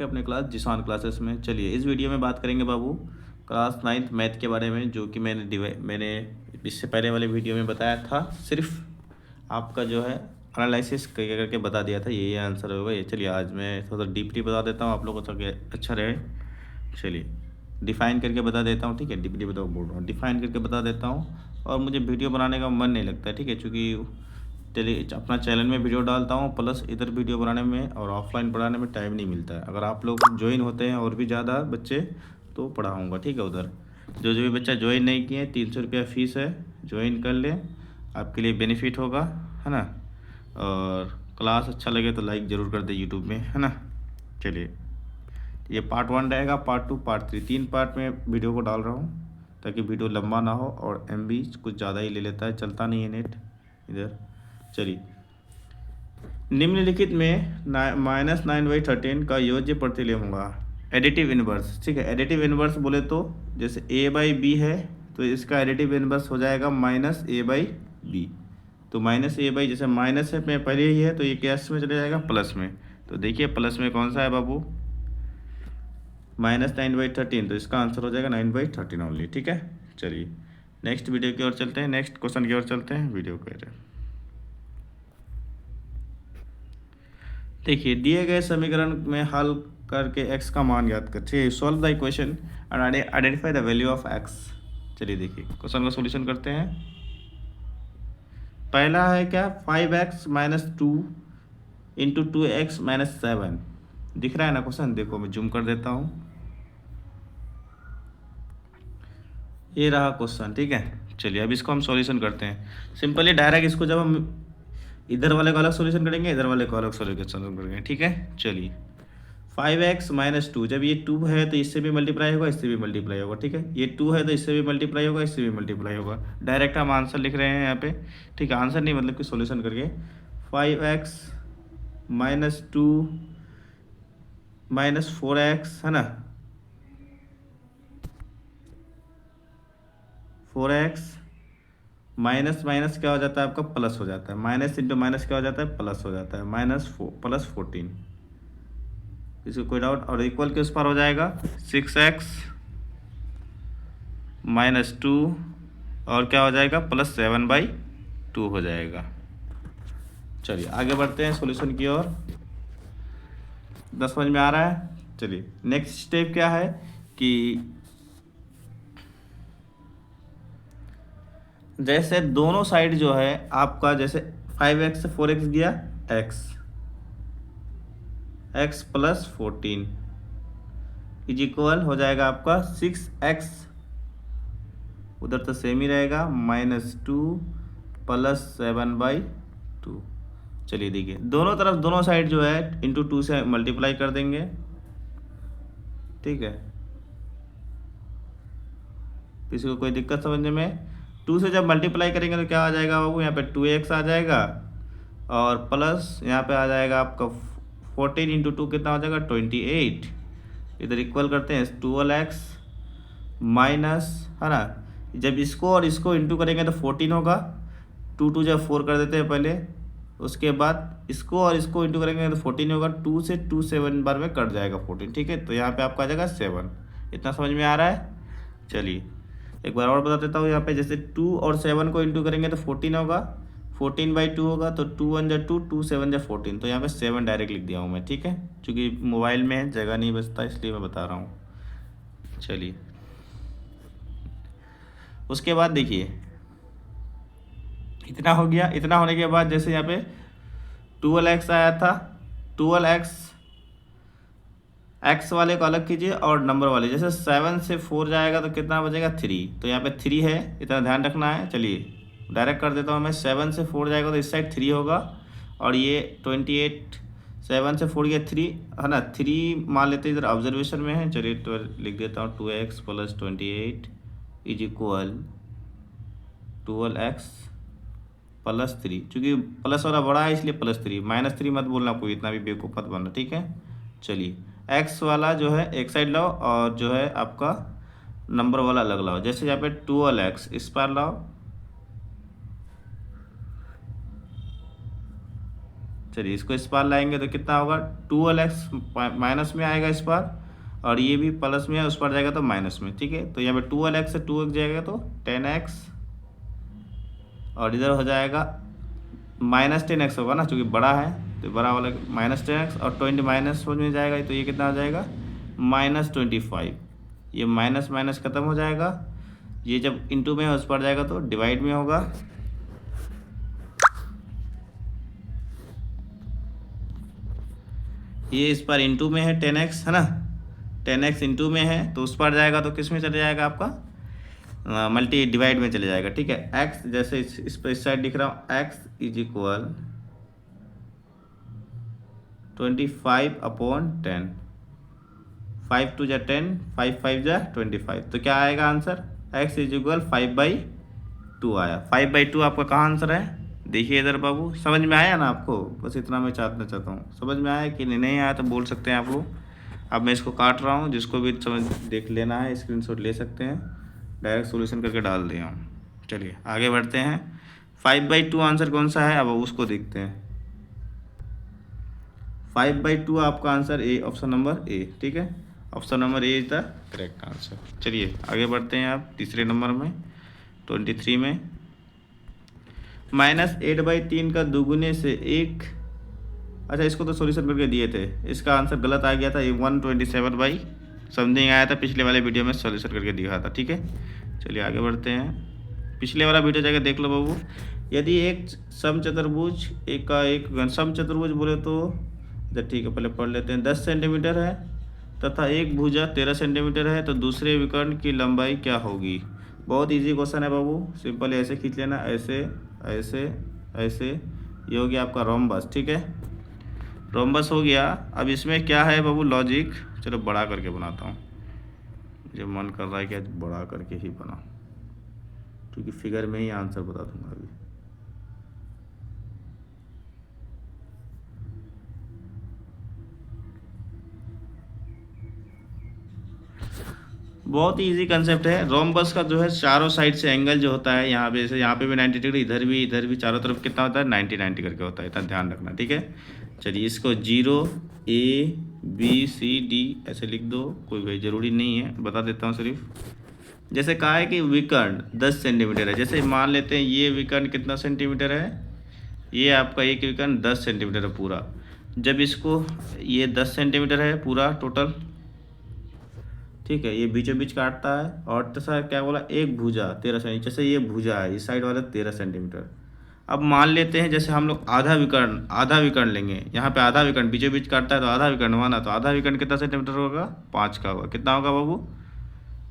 आपके अपने क्लास जिसान क्लासेस में। चलिए इस वीडियो में बात करेंगे बाबू क्लास 9th मैथ के बारे में, जो कि मैंने इससे पहले वाले वीडियो में बताया था। सिर्फ आपका जो है एनालिसिस करके बता दिया था ये आंसर होगा ये। चलिए आज मैं थोड़ा डीपली बता देता हूँ आप लोगों को ताकि अच्छा रहे। चलिए डिफ़ाइन करके बता देता हूँ, ठीक है। डीपली बताओ बोल रहा हूँ, डिफ़ाइन करके बता देता हूँ। और मुझे वीडियो बनाने का मन नहीं लगता है, ठीक है, क्योंकि चलिए अपना चैनल में वीडियो डालता हूँ प्लस इधर वीडियो बनाने में और ऑफलाइन पढ़ाने में टाइम नहीं मिलता है। अगर आप लोग ज्वाइन होते हैं और भी ज़्यादा बच्चे तो पढ़ाऊँगा, ठीक है। उधर जो भी बच्चा ज्वाइन नहीं किए 300 रुपया फ़ीस है, ज्वाइन कर लें, आपके लिए बेनिफिट होगा, है ना। और क्लास अच्छा लगे तो लाइक ज़रूर कर दे यूट्यूब में, है ना। चलिए ये पार्ट 1 रहेगा, पार्ट 2, पार्ट 3, 3 पार्ट में वीडियो को डाल रहा हूँ ताकि वीडियो लंबा ना हो और MB कुछ ज़्यादा ही ले लेता है, चलता नहीं है नेट इधर। चलिए निम्नलिखित में -9/13 का योज्य प्रतिलोम होगा। एडिटिव इनवर्स, ठीक है। एडिटिव इनवर्स बोले तो जैसे A/B है तो इसका एडिटिव इनवर्स हो जाएगा -A/B। तो -A/, जैसे माइनस है में पहले ही है तो ये कैश में चले जाएगा प्लस में। तो देखिए प्लस में कौन सा है बाबू, -9/13, तो इसका आंसर हो जाएगा 9/13 ओनली, ठीक है। चलिए नेक्स्ट वीडियो की ओर चलते हैं, नेक्स्ट क्वेश्चन की ओर चलते हैं। वीडियो कह रहे हैं, देखिए दिए गए समीकरण में हल करके x का मान ज्ञात कर। चलिए solve the equation and identify the value of x। चलिए देखिए क्वेश्चन का सॉल्यूशन करते हैं। पहला है क्या, 5x - 2 × 2x - 7। दिख रहा है ना क्वेश्चन, देखो मैं जूम कर देता हूँ, ये रहा क्वेश्चन, ठीक है। चलिए अब इसको हम सॉल्यूशन करते हैं। सिंपली डायरेक्ट इसको जब हम इधर वाले को अलग सॉल्यूशन करेंगे, इधर वाले को अलग सॉल्यूशन करेंगे, ठीक है। चलिए 5x - 2, जब ये 2 है तो इससे भी मल्टीप्लाई होगा, इससे भी मल्टीप्लाई होगा, ठीक है। ये 2 है तो इससे भी मल्टीप्लाई होगा, इससे भी मल्टीप्लाई होगा। डायरेक्ट हम आंसर लिख रहे हैं यहाँ पे, ठीक है। आंसर नहीं मतलब कि सॉल्यूशन करके 5x - 2 - 4x, है ना, 4x माइनस माइनस क्या हो जाता है आपका, प्लस हो जाता है। माइनस इंटू माइनस क्या हो जाता है, प्लस हो जाता है, +14। इसको कोई डाउट, और इक्वल के उस पर हो जाएगा 6x - 2 और क्या हो जाएगा +7/2 हो जाएगा। चलिए आगे बढ़ते हैं सॉल्यूशन की ओर। 10 समझ में आ रहा है। चलिए नेक्स्ट स्टेप क्या है कि जैसे दोनों साइड जो है आपका, जैसे 5x से 4x गया, x + 14 = हो जाएगा आपका 6x, उधर तो सेम ही रहेगा, -2 + 7/2। चलिए देखिए दोनों तरफ दोनों साइड जो है × 2 से मल्टीप्लाई कर देंगे, ठीक है। किसी को कोई दिक्कत समझने में, 2 से जब मल्टीप्लाई करेंगे तो क्या आ जाएगा बाबू, यहाँ पे 2x आ जाएगा और प्लस यहाँ पे आ जाएगा आपका 14 × 2 कितना हो जाएगा 28। इधर इक्वल करते हैं 12x माइनस, है ना, जब इसको और इसको इंटू करेंगे तो 14 होगा। 2 2 जब 4 कर देते हैं पहले, उसके बाद इसको और इसको इंटू करेंगे तो 14 होगा। 2 से 2 7 बार में कट जाएगा 14, ठीक है। तो यहाँ पे आपका आ जाएगा 7। इतना समझ में आ रहा है। चलिए एक बार और बता देता हूँ, यहाँ पे जैसे 2 और 7 को इंटू करेंगे तो 14 होगा, 14/2 होगा, तो 2 1 जा 2, 2 7 जा 14। तो यहाँ पे 7 डायरेक्ट लिख दिया हूँ मैं, ठीक है, क्योंकि मोबाइल में जगह नहीं बचता इसलिए मैं बता रहा हूँ। चलिए उसके बाद देखिए इतना हो गया। इतना होने के बाद जैसे यहाँ पे 12x आया था, 12x x वाले को अलग कीजिए और नंबर वाले, जैसे 7 से 4 जाएगा तो कितना बचेगा 3। तो यहाँ पे 3 है, इतना ध्यान रखना है। चलिए डायरेक्ट कर देता हूँ मैं, 7 से 4 जाएगा तो इस साइड 3 होगा और ये 28, 7 से 4 गया 3, है ना, 3 मान लेते इधर ऑब्जर्वेशन में है। चलिए 12 लिख देता हूँ, 2x + 28 = 12x + 3, चूँकि प्लस वाला बड़ा है इसलिए +3, -3 मत बोलना, कोई इतना भी बेवकूफ़ मत बनना, ठीक है। चलिए x वाला जो है एक साइड लाओ और जो है आपका नंबर वाला अलग लाओ। जैसे यहाँ पे 12x इस पर लाओ चलिए इसको इस पार लाएंगे तो कितना होगा, 12x माइनस में आएगा इस पार, और ये भी प्लस में है, उस पर जाएगा तो माइनस में। ठीक है, तो यहाँ पे 12x से 2x जाएगा तो 10x, और इधर हो जाएगा माइनस 10x होगा ना, चूँकि बड़ा है तो बड़ा वाला माइनस 10x, और 20 माइनस हो में जाएगा तो ये कितना हो जाएगा -25। ये माइनस माइनस खत्म हो जाएगा, ये जब इंटू में उस पर जाएगा तो डिवाइड में होगा। ये इस पर इंटू में है 10x है ना, 10x इंटू में है तो उस पर जाएगा तो किस में चले जाएगा आपका मल्टी डिवाइड में चले जाएगा। ठीक है, x जैसे इस पर इस साइड लिख रहा हूँ, x इज इक्वल 25/10, 5 2 जा 10, 5 5 जा 25, तो क्या आएगा आंसर, x इज इक्वल 5/2 आया। 5/2 आपका कहाँ आंसर है, देखिए इधर बाबू, समझ में आया ना आपको, बस इतना मैं चाहता हूँ, समझ में आया कि नहीं आया तो बोल सकते हैं आप लोग। अब मैं इसको काट रहा हूँ, जिसको भी समझ देख लेना है स्क्रीनशॉट ले सकते हैं, डायरेक्ट सॉल्यूशन करके डाल दिया हूँ। चलिए आगे बढ़ते हैं, 5/2 आंसर कौन सा है, अब उसको देखते हैं। 5/2 आपका answer A, option number A. ठीक है, option number A is the correct answer. चलिए आगे बढ़ते हैं आप तीसरे नंबर में 23 में, -8/3 का दुगुने से 1, अच्छा इसको तो सॉल्यूशन करके दिए थे, इसका आंसर गलत आ गया था, ये 127 समथिंग आया था, पिछले वाले वीडियो में सॉल्यूशन करके दिखा था। ठीक है, चलिए आगे बढ़ते हैं, पिछले वाला वीडियो जाकर देख लो बाबू। यदि एक समचतुर्भुज एक का एक समचतुर्भुज बोले तो ठीक है, पहले पढ़ लेते हैं, 10 सेंटीमीटर है तथा एक भुजा 13 सेंटीमीटर है, तो दूसरे विकर्ण की लंबाई क्या होगी। बहुत इजी क्वेश्चन है बाबू, सिंपल ऐसे खींच लेना, ऐसे ऐसे ऐसे, ये हो गया आपका रोम्बस। ठीक है, रोम्बस हो गया। अब इसमें क्या है बाबू लॉजिक, चलो बड़ा करके बनाता हूँ, मुझे मन कर रहा है कि आज बड़ा करके ही बनाऊँ, क्योंकि फिगर में ही आंसर बता दूंगा अभी। बहुत ही इजी कंसेप्ट है। रोम्बस का जो है चारों साइड से एंगल जो होता है, यहाँ पे जैसे यहाँ पे भी 90 डिग्री, इधर भी चारों तरफ कितना होता है 90 करके होता है, इतना ध्यान रखना। ठीक है, चलिए इसको 0 A B C D ऐसे लिख दो, कोई भाई ज़रूरी नहीं है, बता देता हूँ सिर्फ। जैसे कहा है कि विकर्ण 10 सेंटीमीटर है, जैसे मान लेते हैं ये विकर्ण कितना सेंटीमीटर है, ये आपका एक विकर्ण 10 सेंटीमीटर है पूरा। जब इसको ये 10 सेंटीमीटर है पूरा टोटल, ठीक है, ये बीचों बीच काटता है, और तथा क्या बोला, एक भुजा 13 सेंटीमीटर, जैसे ये भुजा है इस साइड वाला 13 सेंटीमीटर। अब मान लेते हैं जैसे हम लोग आधा विकर्ण लेंगे, यहाँ पे आधा विकर्ण बीचों बीच काटता है तो आधा विकर्ण हुआ ना, तो आधा विकर्ण कितना सेंटीमीटर होगा, 5 का होगा। कितना होगा बाबू,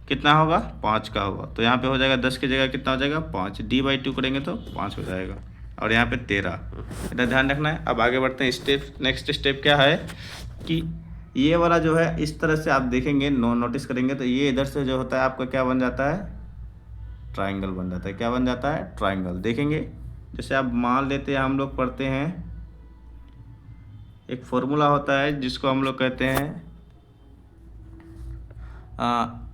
कितना होगा, 5 का होगा। तो यहाँ पे हो जाएगा 10 की जगह कितना हो जाएगा 5, D/2 करेंगे तो 5 हो जाएगा, और यहाँ पे 13, इतना ध्यान रखना है। अब आगे बढ़ते हैं, स्टेप नेक्स्ट स्टेप क्या है कि ये वाला जो है इस तरह से आप देखेंगे, नोटिस करेंगे तो ये इधर से जो होता है आपका क्या बन जाता है, ट्राइंगल बन जाता है। क्या बन जाता है, ट्राइंगल। देखेंगे जैसे आप मान लेते हैं, हम लोग पढ़ते हैं एक फॉर्मूला होता है जिसको हम लोग कहते हैं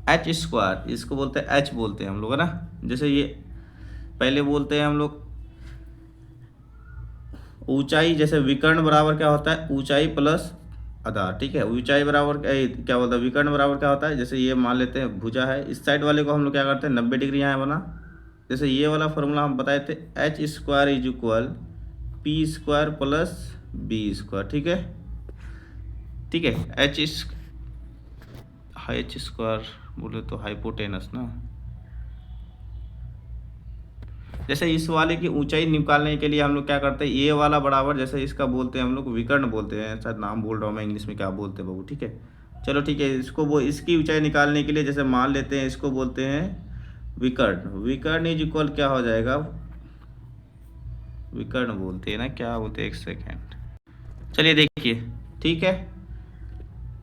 H², इसको बोलते हैं H बोलते हैं हम लोग, है ना। जैसे ये पहले बोलते हैं हम लोग ऊंचाई, जैसे विकर्ण बराबर क्या होता है, ऊंचाई प्लस आधार। ठीक है, ऊंचाई बराबर क्या बोलता है, विकर्ण बराबर क्या होता है, जैसे ये मान लेते हैं भुजा है, इस साइड वाले को हम लोग क्या करते हैं 90 डिग्री यहाँ बना। जैसे ये वाला फॉर्मूला हम बताए थे, H² is equal P² plus B²। ठीक है, ठीक है, H² बोले तो हाइपोटेनस ना। जैसे इस वाले की ऊंचाई निकालने के लिए हम लोग क्या करते हैं, ये वाला बराबर, जैसे इसका बोलते हैं हम लोग विकर्ण बोलते हैं, शायद नाम बोल रहा हूँ मैं इंग्लिश में क्या बोलते हैं बाबू। ठीक है, चलो ठीक है, इसको वो इसकी ऊंचाई निकालने के लिए जैसे मान लेते हैं, इसको बोलते हैं विकर्ण। विकर्ण इज इक्वल क्या हो जाएगा, विकर्ण बोलते हैं ना, क्या बोलते हैं, एक सेकेंड, चलिए देखिए। ठीक है,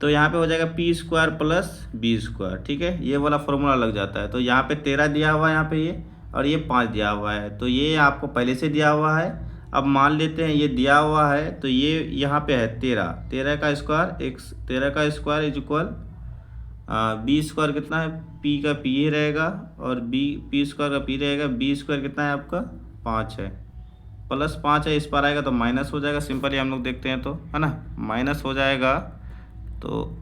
तो यहाँ पे हो जाएगा P² प्लस B²। ठीक है, ये वाला फॉर्मूला लग जाता है। तो यहाँ पे 13 दिया हुआ है यहाँ पे ये, और ये 5 दिया हुआ है, तो ये आपको पहले से दिया हुआ है। अब मान लेते हैं ये दिया हुआ है, तो ये यहाँ पे है 13 का स्क्वायर, 13 का स्क्वायर इज इक्वल B² कितना है, P का P ही रहेगा, और P² का P रहेगा, B² कितना है आपका 5 है, +5 है, इस पर आएगा तो माइनस हो जाएगा। सिंपली हम लोग देखते हैं तो, है ना, माइनस हो जाएगा तो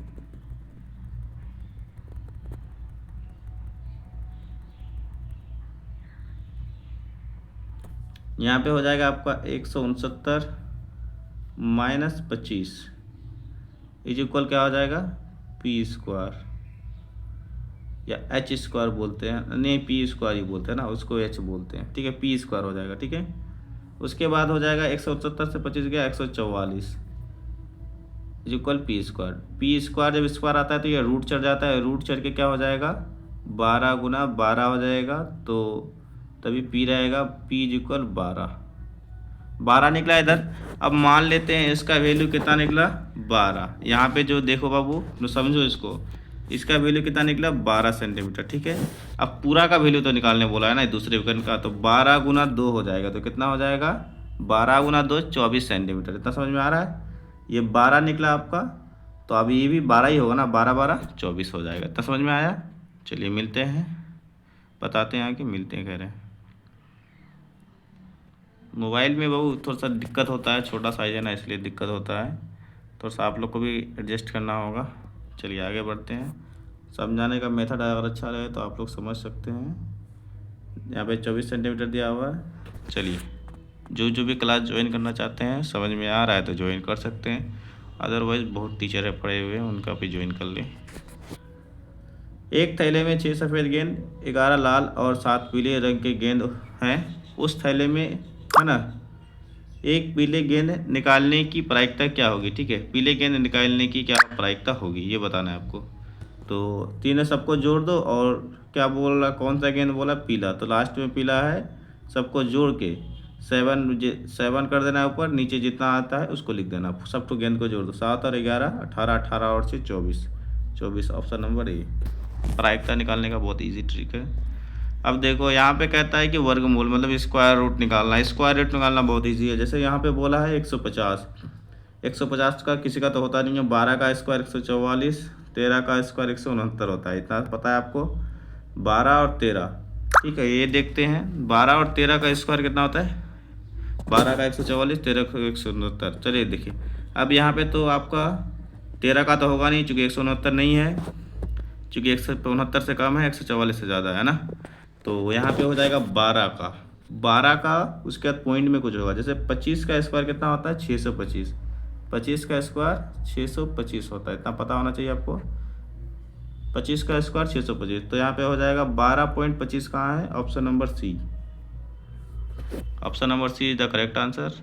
यहाँ पे हो जाएगा आपका 169 - 25 इज इक्वल क्या हो जाएगा, p² या h² बोलते हैं, नहीं p² ही बोलते हैं ना, उसको h बोलते हैं, ठीक है, p² हो जाएगा, ठीक है। उसके बाद हो जाएगा 169 से 25 गया 144 इज इक्वल p²। जब स्क्वायर आता है तो ये रूट चढ़ जाता है, रूट चढ़ के क्या हो जाएगा 12 × 12 हो जाएगा, तो तभी p रहेगा, p इज इक्वल 12 निकला इधर। अब मान लेते हैं इसका वैल्यू कितना निकला 12। यहाँ पे जो देखो बाबू, तो समझो इसको, इसका वैल्यू कितना निकला 12 सेंटीमीटर, ठीक है। अब पूरा का वैल्यू तो निकालने बोला है ना दूसरे विकर्ण का, तो 12 × 2 हो जाएगा, तो कितना हो जाएगा 12 × 2 24 सेंटीमीटर। इतना समझ में आ रहा है, ये 12 निकला आपका, तो अभी ये भी 12 ही होगा ना, 12 12 24 हो जाएगा। इतना समझ में आया। चलिए मिलते हैं, बताते हैं आगे, मिलते हैं कह रहे हैं। मोबाइल में बहु थोड़ा सा दिक्कत होता है, छोटा साइज है ना, इसलिए दिक्कत होता है, थोड़ा सा आप लोग को भी एडजस्ट करना होगा। चलिए आगे बढ़ते हैं। समझाने का मेथड अगर अच्छा रहे तो आप लोग समझ सकते हैं। यहाँ पे 24 सेंटीमीटर दिया हुआ है। चलिए जो भी क्लास ज्वाइन करना चाहते हैं, समझ में आ रहा है तो ज्वाइन कर सकते हैं, अदरवाइज़ बहुत टीचर है पड़े हुए हैं, उनका भी ज्वाइन कर लें। एक थैले में 6 सफ़ेद गेंद, 11 लाल और 7 पीले रंग के गेंद हैं। उस थैले में, है ना, एक पीले गेंद निकालने की प्रायिकता क्या होगी, ठीक है, पीले गेंद निकालने की क्या प्रायिकता होगी ये बताना है आपको। तो तीनों सबको जोड़ दो, और क्या बोला, कौन सा गेंद बोला, पीला, तो लास्ट में पीला है, सबको जोड़ के 7 कर देना है, ऊपर नीचे जितना आता है उसको लिख देना। सब तो गेंद को जोड़ दो, 7 और 11 18, 18 और 6 24, ऑप्शन नंबर ए। प्रायिकता निकालने का बहुत ईजी ट्रिक है। अब देखो यहाँ पे कहता है कि वर्गमूल मतलब स्क्वायर रूट निकालना है। स्क्वायर रूट निकालना बहुत इजी है। जैसे यहाँ पे बोला है 150, 150 का किसी का तो होता नहीं है, 12 का स्क्वायर 144, 13 का स्क्वायर 169 होता है, इतना पता है आपको, 12 और 13, ठीक है। ये देखते हैं 12 और 13 का स्क्वायर कितना होता है, 12 का 144, 13 का 169। चलिए देखिए, अब यहाँ पे तो आपका 13 का तो होगा नहीं, चूँकि 169 नहीं है, चूँकि 169 से कम है, 144 से ज़्यादा है ना, तो यहाँ पे हो जाएगा 12 का, उसके बाद पॉइंट में कुछ होगा। जैसे 25 का स्क्वायर कितना होता है 625, 25 का स्क्वायर 625 होता है, इतना पता होना चाहिए आपको। 25 का स्क्वायर 625, तो यहाँ पे हो जाएगा 12.25 कहाँ है, option number C. Option number C is the correct answer.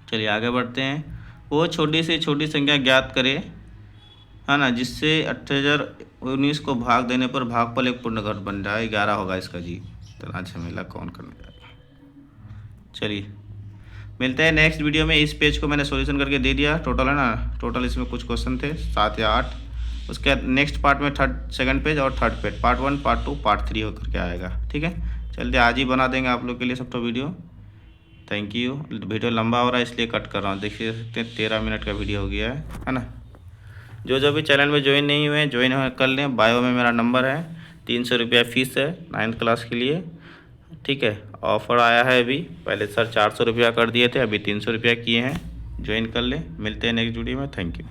चलिए आगे बढ़ते हैं। वो छोटी से छोटी संख्या ज्ञात करे, है ना, जिससे 8019 को भाग देने पर भागफल एक पूर्ण घट बन रहा है, 11 होगा इसका जी। इतना झमेला कौन करने जाएगा। चलिए मिलते हैं नेक्स्ट वीडियो में। इस पेज को मैंने सॉल्यूशन करके दे दिया, टोटल है ना, टोटल इसमें कुछ क्वेश्चन थे 7 या 8। उसके नेक्स्ट पार्ट में सेकंड पेज और third page, part 1 part 2 part 3 होकर के आएगा, ठीक है। चलिए आज ही बना देंगे आप लोग के लिए सब तो वीडियो। Thank you. वीडियो लंबा हो रहा है इसलिए कट कर रहा हूँ, देखिए सकते हैं 13 मिनट का वीडियो हो गया है ना। जो भी चैनल में ज्वाइन नहीं हुए हैं ज्वाइन कर लें, बायो में मेरा नंबर है। 300 रुपया फ़ीस है 9th क्लास के लिए, ठीक है। ऑफ़र आया है अभी, पहले सर 400 रुपया कर दिए थे, अभी 300 रुपया किए हैं, ज्वाइन कर लें। मिलते हैं नेक्स्ट वीडियो में, थैंक यू।